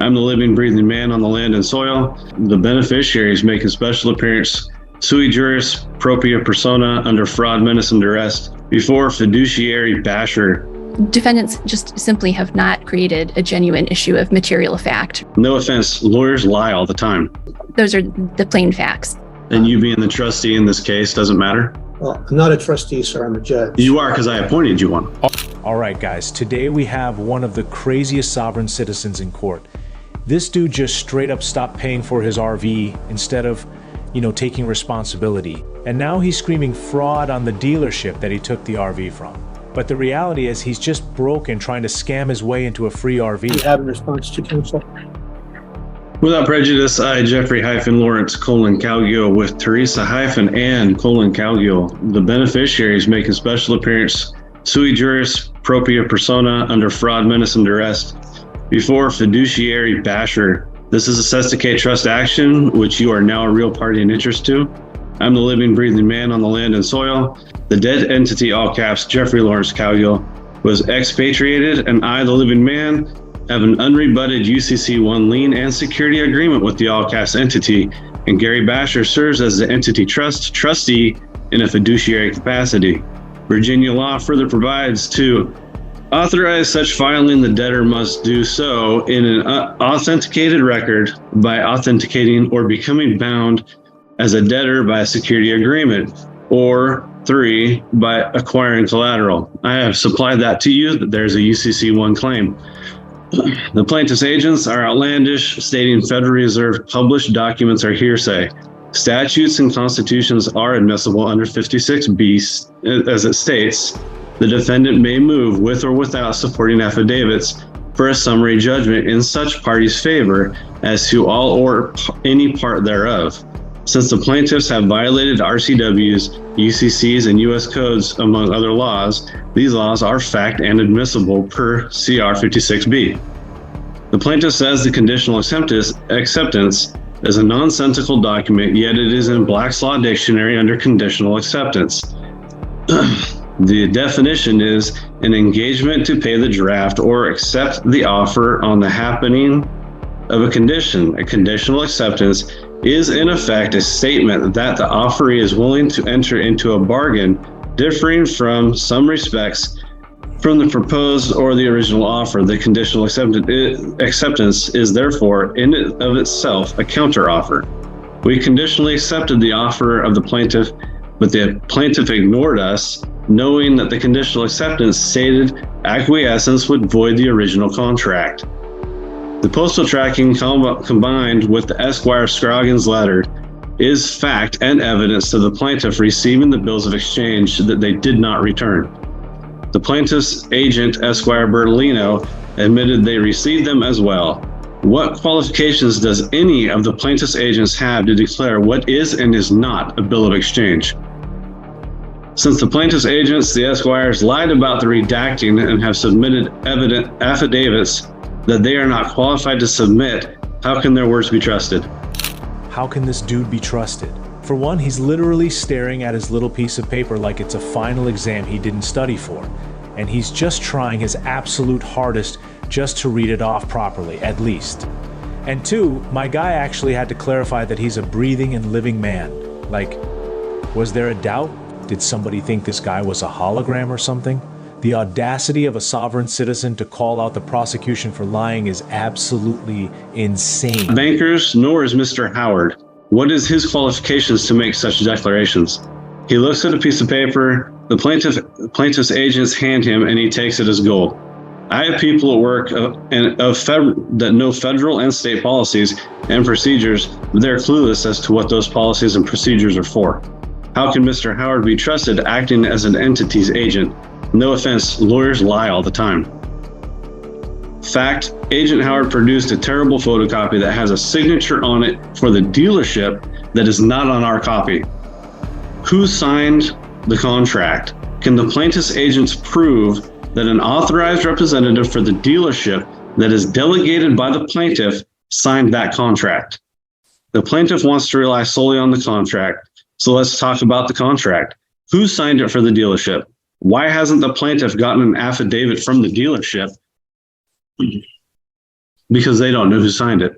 I'm the living, breathing man on the land and soil. The beneficiaries making special appearance sui juris propria persona under fraud, menace, and duress before fiduciary basher. Defendants just simply have not created a genuine issue of material fact. No offense, lawyers lie all the time. Those are the plain facts. And you being the trustee in this case doesn't matter? Well, I'm not a trustee, sir. I'm a judge. You are, because I appointed you one. All right, guys, today we have one of the craziest sovereign citizens in court. This dude just straight up stopped paying for his RV instead of, taking responsibility. And now he's screaming fraud on the dealership that he took the RV from. But the reality is he's just broke and trying to scam his way into a free RV. You have a response to counsel? Without prejudice, I, Jeffrey-Lawrence Cowgill, with Teresa-Ann Cowgill, the beneficiaries making special appearance sui juris propria persona under fraud, menace, and duress before fiduciary basher. This is a Sesticate trust action, which you are now a real party in interest to. I'm the living, breathing man on the land and soil. The dead entity, all caps, Jeffrey-Lawrence Cowgill, was expatriated, and I, the living man, have an unrebutted UCC-1 lien and security agreement with the all caps entity, and Gary Basher serves as the entity trustee in a fiduciary capacity. Virginia law further provides to authorize such filing, the debtor must do so in an authenticated record by authenticating or becoming bound as a debtor by a security agreement, or 3, by acquiring collateral. I have supplied that to you, that there's a UCC-1 claim. The plaintiff's agents are outlandish, stating Federal Reserve published documents are hearsay. Statutes and constitutions are admissible under 56B, as it states. The defendant may move with or without supporting affidavits for a summary judgment in such party's favor as to all or any part thereof. Since the plaintiffs have violated RCWs, UCCs, and U.S. codes, among other laws, these laws are fact and admissible per CR 56B. The plaintiff says the conditional acceptance is a nonsensical document, yet it is in Black's Law Dictionary under conditional acceptance. The definition is an engagement to pay the draft or accept the offer on the happening of a condition. A conditional acceptance is in effect a statement that the offeree is willing to enter into a bargain differing from some respects from the proposed or the original offer. The conditional acceptance is therefore in and of itself a counteroffer. We conditionally accepted the offer of the plaintiff, but the plaintiff ignored us, knowing that the conditional acceptance stated acquiescence would void the original contract. The postal tracking combined with the Esquire Scroggins letter is fact and evidence to the plaintiff receiving the bills of exchange that they did not return. The plaintiff's agent, Esquire Bertolino, admitted they received them as well. What qualifications does any of the plaintiff's agents have to declare what is and is not a bill of exchange? Since the plaintiff's agents, the Esquires, lied about the redacting and have submitted affidavits that they are not qualified to submit, how can their words be trusted? How can this dude be trusted? For one, he's literally staring at his little piece of paper like it's a final exam he didn't study for. And he's just trying his absolute hardest just to read it off properly, at least. And 2, my guy actually had to clarify that he's a breathing and living man. Like, was there a doubt? Did somebody think this guy was a hologram or something? The audacity of a sovereign citizen to call out the prosecution for lying is absolutely insane. Bankers, nor is Mr. Howard. What is his qualifications to make such declarations? He looks at a piece of paper, the plaintiff's agents hand him, and he takes it as gold. I have people at work that know federal and state policies and procedures, but they're clueless as to what those policies and procedures are for. How can Mr. Howard be trusted acting as an entity's agent? No offense, lawyers lie all the time. Fact, Agent Howard produced a terrible photocopy that has a signature on it for the dealership that is not on our copy. Who signed the contract? Can the plaintiff's agents prove that an authorized representative for the dealership that is delegated by the plaintiff signed that contract? The plaintiff wants to rely solely on the contract, so let's talk about the contract. Who signed it for the dealership? Why hasn't the plaintiff gotten an affidavit from the dealership because they don't know who signed it.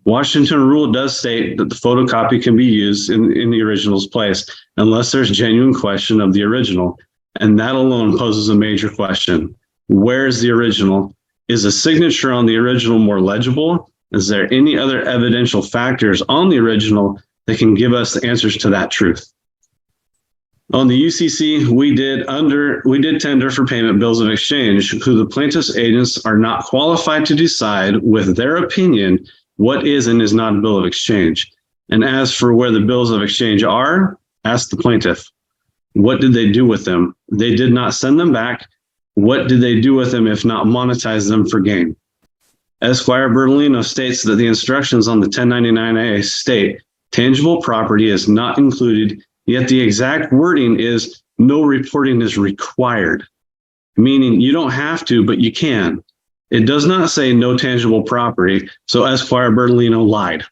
Washington rule does state that the photocopy can be used in the original's place unless there's genuine question of the original. And that alone poses a major question. Where is the original? Is a signature on the original more legible? Is there any other evidential factors on the original that can give us the answers to that truth? On the UCC, we did tender for payment bills of exchange, who the plaintiff's agents are not qualified to decide with their opinion what is and is not a bill of exchange. And as for where the bills of exchange are, ask the plaintiff. What did they do with them? They did not send them back. What did they do with them if not monetize them for gain? Esquire Bertolino states that the instructions on the 1099-A state tangible property is not included, yet the exact wording is no reporting is required, meaning you don't have to, but you can. It does not say no tangible property, so Esquire Bertolino lied.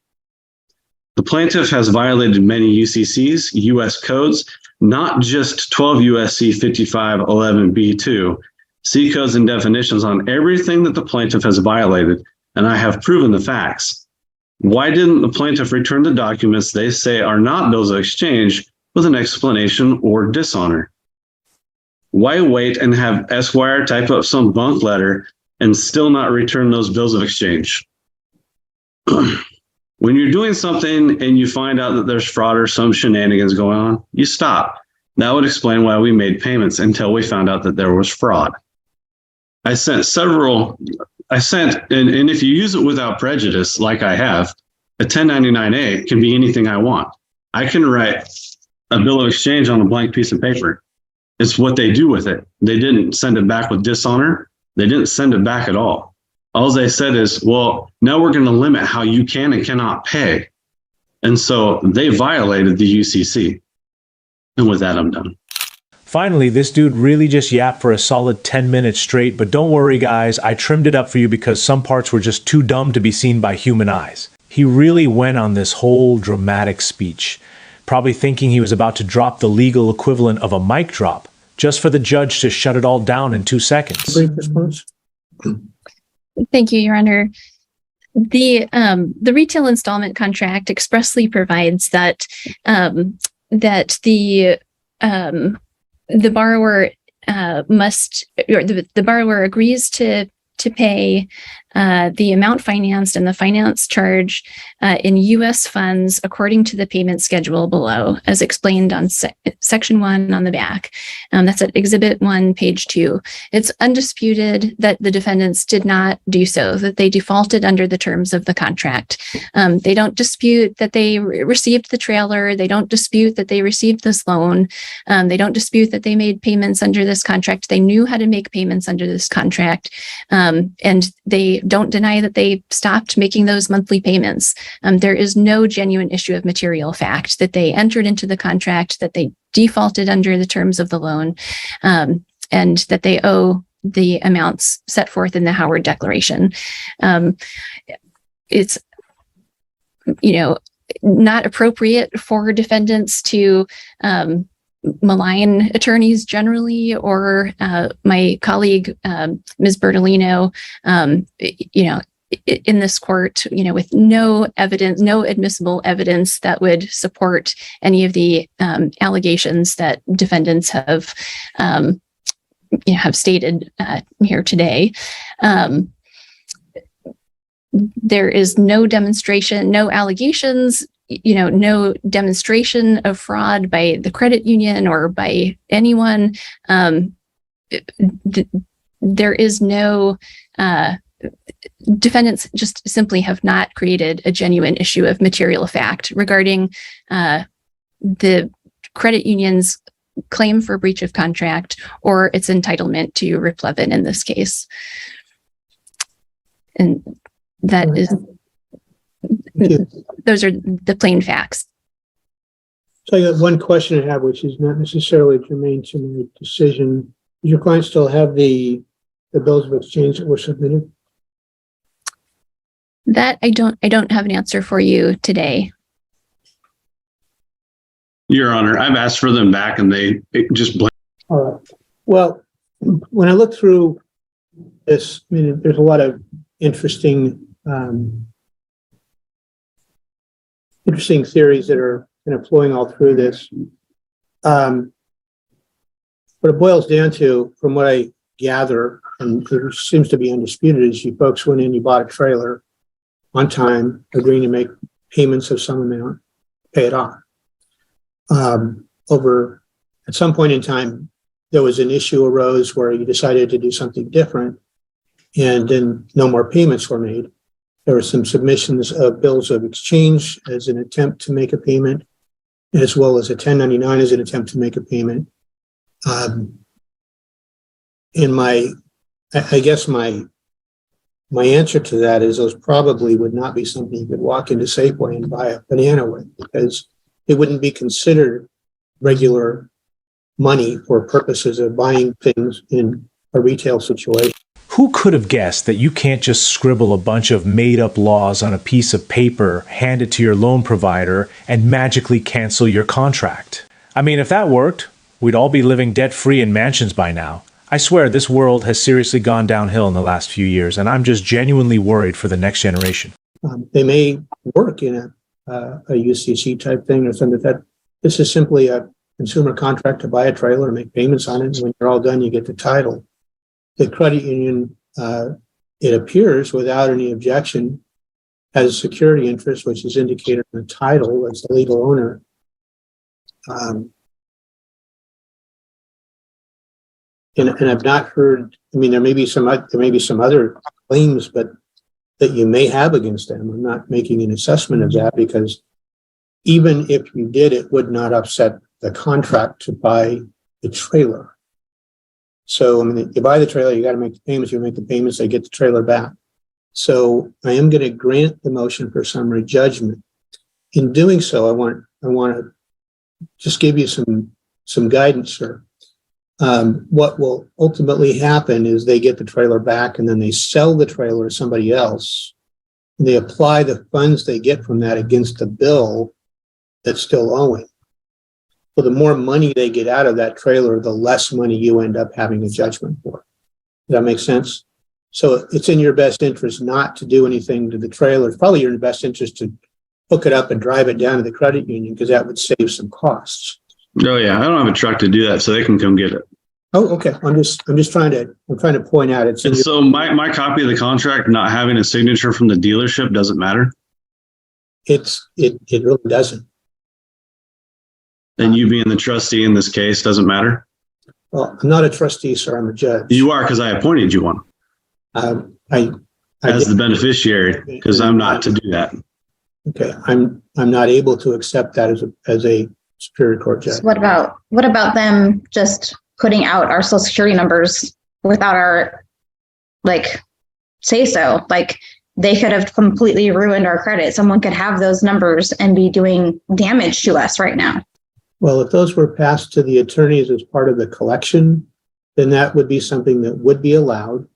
The plaintiff has violated many UCCs, U.S. codes, not just 12 U.S.C. 5511B2, C codes and definitions on everything that the plaintiff has violated, and I have proven the facts. Why didn't the plaintiff return the documents they say are not bills of exchange with an explanation or dishonor? Why wait and have Esquire type up some bunk letter and still not return those bills of exchange? When you're doing something and you find out that there's fraud or some shenanigans going on, you stop. That would explain why we made payments until we found out that there was fraud. And if you use it without prejudice, like I have, a 1099-A can be anything I want. I can write a bill of exchange on a blank piece of paper. It's what they do with it. They didn't send it back with dishonor. They didn't send it back at all. All they said is, well, now we're going to limit how you can and cannot pay. And so they violated the UCC. And with that, I'm done. Finally, this dude really just yapped for a solid 10 minutes straight, but don't worry guys, I trimmed it up for you because some parts were just too dumb to be seen by human eyes. He really went on this whole dramatic speech, probably thinking he was about to drop the legal equivalent of a mic drop, just for the judge to shut it all down in 2 seconds. Brief response? Thank you, Your Honor. The retail installment contract expressly provides that that the borrower the borrower agrees to pay the amount financed and the finance charge in U.S. funds according to the payment schedule below, as explained on Section 1 on the back. That's at Exhibit 1, page 2. It's undisputed that the defendants did not do so, that they defaulted under the terms of the contract. They don't dispute that they received the trailer. They don't dispute that they received this loan. They don't dispute that they made payments under this contract. They knew how to make payments under this contract. And they don't deny that they stopped making those monthly payments. There is no genuine issue of material fact that they entered into the contract, that they defaulted under the terms of the loan, and that they owe the amounts set forth in the Howard Declaration. It's, not appropriate for defendants to malign attorneys generally, or my colleague, Ms. Bertolino, in this court, with no evidence, no admissible evidence that would support any of the allegations that defendants have stated here today. There is no demonstration, no allegations, no demonstration of fraud by the credit union or by anyone. There is no, defendants just simply have not created a genuine issue of material fact regarding the credit union's claim for breach of contract or its entitlement to replevin in this case. And that is, those are the plain facts. So I got one question I have, which is not necessarily germane to my decision. Does your client still have the bills of exchange that were submitted? That I don't have an answer for you today. Your Honor, I've asked for them back and they just blank. All right. Well, when I look through this, there's a lot of interesting interesting theories that are kind of flowing all through this. What it boils down to, from what I gather, and it seems to be undisputed, is you folks went in, you bought a trailer on time, agreeing to make payments of some amount, pay it off. At some point in time, there was an issue arose where you decided to do something different, and then no more payments were made. There were some submissions of bills of exchange as an attempt to make a payment, as well as a 1099 as an attempt to make a payment. I guess my answer to that is those probably would not be something you could walk into Safeway and buy a banana with, because it wouldn't be considered regular money for purposes of buying things in a retail situation. Who could have guessed that you can't just scribble a bunch of made-up laws on a piece of paper, hand it to your loan provider, and magically cancel your contract? I mean, if that worked, we'd all be living debt-free in mansions by now. I swear this world has seriously gone downhill in the last few years, and I'm just genuinely worried for the next generation. They may work in a UCC type thing or something. That this is simply a consumer contract to buy a trailer and make payments on it. And when you're all done, you get the title. The credit union, it appears, without any objection, has a security interest, which is indicated in the title as the legal owner. And I've not heard. I mean, there may be some other claims, but that you may have against them. I'm not making an assessment of that, because even if you did, it would not upset the contract to buy the trailer. So, I mean, you buy the trailer, you got to make the payments. You make the payments, they get the trailer back. So, I am going to grant the motion for summary judgment. In doing so, I want to just give you some guidance here. What will ultimately happen is they get the trailer back, and then they sell the trailer to somebody else. And they apply the funds they get from that against the bill that's still owing. So the more money they get out of that trailer, the less money you end up having a judgment for. Does that make sense? So it's in your best interest not to do anything to the trailer. It's probably in your best interest to hook it up and drive it down to the credit union, because that would save some costs. Oh yeah, I don't have a truck to do that, so they can come get it. Oh, okay. I'm just trying to point out it's. And so my copy of the contract not having a signature from the dealership doesn't matter. It really doesn't. And you being the trustee in this case doesn't matter. Well, I'm not a trustee, sir. I'm a judge. You are, because I appointed you one as the beneficiary, because I'm not to do that. Okay, I'm not able to accept that as a Superior Court judge. So what about them just putting out our social security numbers without our say so? Like, they could have completely ruined our credit. Someone could have those numbers and be doing damage to us right now. Well, if those were passed to the attorneys as part of the collection, then that would be something that would be allowed.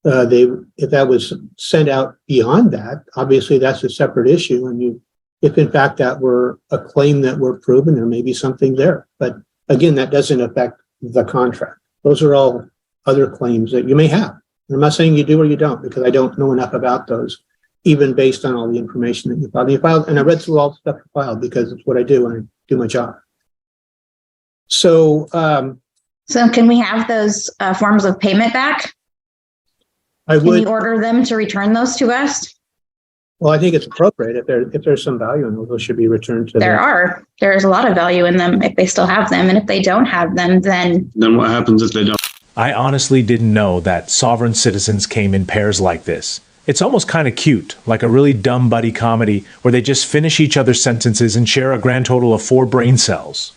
If that was sent out beyond that, obviously that's a separate issue. And if in fact that were a claim that were proven, there may be something there. But again, that doesn't affect the contract. Those are all other claims that you may have. And I'm not saying you do or you don't, because I don't know enough about those, even based on all the information that you filed. And I read through all the stuff you filed, because it's what I do when I do my job. So can we have those forms of payment back? I Can would. you order them to return those to us? Well, I think it's appropriate. If there's some value in those should be returned to them. There's a lot of value in them if they still have them. And if they don't have them, then what happens if they don't? I honestly didn't know that sovereign citizens came in pairs like this. It's almost kind of cute, like a really dumb buddy comedy where they just finish each other's sentences and share a grand total of 4 brain cells.